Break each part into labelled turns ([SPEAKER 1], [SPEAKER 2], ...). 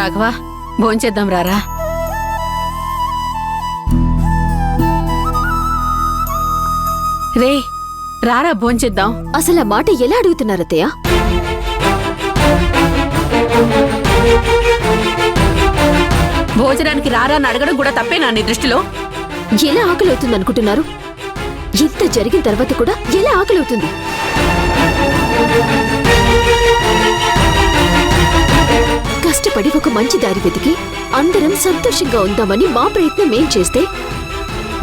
[SPEAKER 1] రాఘవా, భోంచేద్దాం రారా. రే రారా, భోంచేద్దాం.
[SPEAKER 2] అసలు ఆ మాట ఎలా అడుగుతున్నారత్తయ్య?
[SPEAKER 1] భోజనానికి రారా అని అడగడం కూడా తప్పేనా నీ దృష్టిలో?
[SPEAKER 2] ఎలా ఆకలి అవుతుంది అనుకుంటున్నారు? ఇంత జరిగిన తర్వాత కూడా ఎలా ఆకలి అవుతుంది? కష్టపడి ఒక మంచి దారి వెతికి అందరం సంతోషంగా ఉందామని మా ప్రయత్నం మేం చేస్తే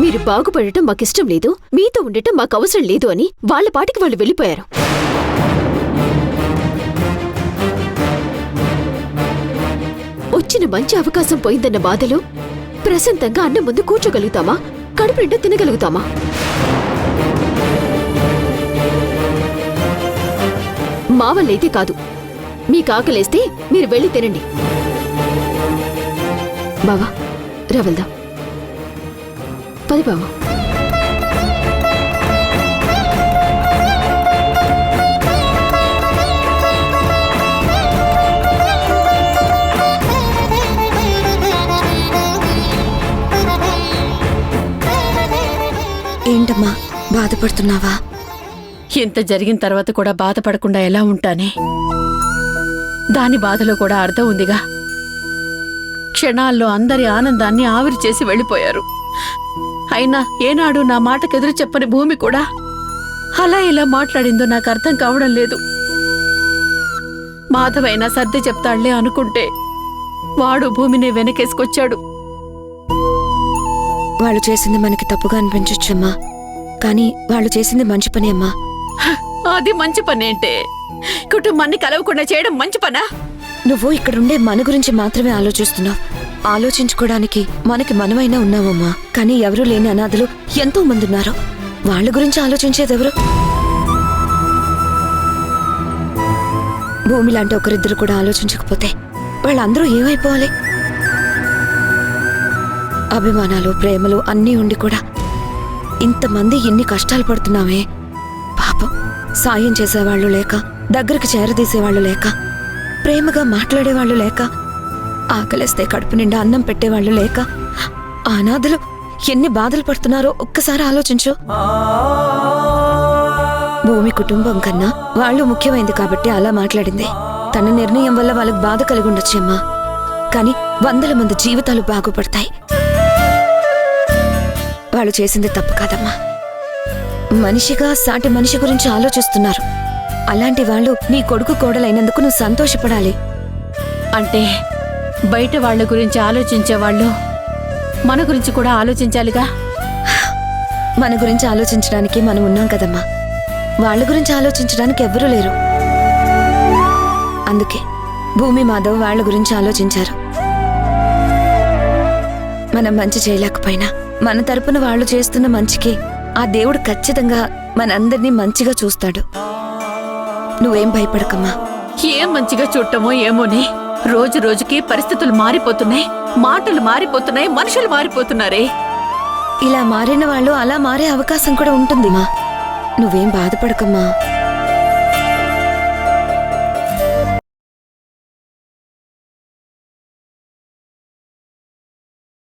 [SPEAKER 2] మీరు బాగుపడటం మాకిష్టం లేదు, మీతో ఉండటం మాకు అవసరం లేదు అని వాళ్ళ పాటికి వాళ్ళు వెళ్ళిపోయారు. వచ్చిన మంచి అవకాశం పోయిందన్న బాధలో ప్రశాంతంగా అన్నం ముందు కూర్చోగలుగుతామా? కడుపు నిండా తినగలుగుతామా? మా వల్లైతే కాదు. మీకు ఆకలేస్తే మీరు వెళ్ళి తినండి. బావా రా వెళ్దాం. పది బావా.
[SPEAKER 3] ఏంటమ్మా బాధపడుతున్నావా?
[SPEAKER 1] ఇంత జరిగిన తర్వాత కూడా బాధపడకుండా ఎలా ఉంటానే? దాని బాధలో కూడా అర్థం ఉందిగా. క్షణాల్లో అందరి ఆనందాన్ని ఆవిరి చేసి వెళ్ళిపోయారు. అయినా ఏనాడు నా మాటకెదురు చెప్పని భూమి కూడా అలా ఇలా మాట్లాడిందో నాకు అర్థం కావడం లేదు. మాధవైనా సర్ది చెప్తాళ్లే అనుకుంటే వాడు భూమిని వెనకేసుకొచ్చాడు.
[SPEAKER 3] వాళ్ళు చేసింది మనకి తప్పుగా అనిపించొచ్చమ్మా, కానీ వాళ్ళు చేసింది మంచి పని అమ్మా.
[SPEAKER 1] అది మంచి పని అంటే కుటుంబాన్ని కలవకుండా చేయడం మంచి పనా?
[SPEAKER 3] నువ్వు ఇక్కడుండే మన గురించి మాత్రమే ఆలోచిస్తున్నావు. ఆలోచించుకోవడానికి మనకి మనమైనా ఉన్నామమ్మా. కానీ ఎవరూ లేని అనాథలు ఎంతో మంది ఉన్నారు. వాళ్ళ గురించి ఆలోచించేదెవరు? భూమి లాంటి ఒకరిద్దరు కూడా ఆలోచించకపోతే వాళ్ళందరూ ఏమైపోవాలి? అభిమానాలు, ప్రేమలు అన్నీ ఉండి కూడా ఇంతమంది ఎన్ని కష్టాలు పడుతున్నామే. పాపం, సాయం చేసేవాళ్ళు లేక, దగ్గరికి చేరదీసేవాళ్ళు లేక, ప్రేమగా మాట్లాడేవాళ్ళు లేక, ఆకలిస్తే కడుపు నిండా అన్నం పెట్టేవాళ్ళు లేక, అనాథలు ఎన్ని బాధలు పడుతున్నారో ఒక్కసారి ఆలోచించు. భూమి కుటుంబం కన్నా వాళ్ళు ముఖ్యమైంది కాబట్టి అలా మాట్లాడింది. తన నిర్ణయం వల్ల వాళ్ళకు బాధ కలిగి ఉండొచ్చేమ్మా, కానీ వందల మంది జీవితాలు బాగుపడతాయి. వాళ్ళు చేసింది తప్పు కాదమ్మా. మనిషిగా సాటి మనిషి గురించి ఆలోచిస్తున్నారు. అలాంటి వాళ్ళు నీ కొడుకు కోడలైనందుకు నువ్వు సంతోషపడాలి.
[SPEAKER 1] అంటే బయట వాళ్ళ గురించి ఆలోచించే వాళ్ళు మన గురించి కూడా ఆలోచించాలిగా.
[SPEAKER 3] మన గురించి ఆలోచించడానికి మనం ఉన్నాం కదమ్మా. వాళ్ళ గురించి ఆలోచించడానికి ఎవ్వరూ లేరు. అందుకే భూమి మాధవ్ వాళ్ళ గురించి ఆలోచించారు. మనం మంచి చేయలేకపోయినా మన తరపున వాళ్ళు చేస్తున్న మంచికి ఆ దేవుడు ఖచ్చితంగా మనందరినీ మంచిగా చూస్తాడు. నువ్వేం భయపడకమ్మా.
[SPEAKER 1] ఏం మంచిగా చూడటమో ఏమోనే. రోజు రోజుకి పరిస్థితులు మారిపోతున్నాయి, మాటలు మారిపోతున్నాయి, మనుషులు మారిపోతున్నారే.
[SPEAKER 3] ఇలా మారిన వాళ్ళు అలా మారే అవకాశం కూడా ఉంటుందిమా. నువ్వేం బాధపడకమ్మా.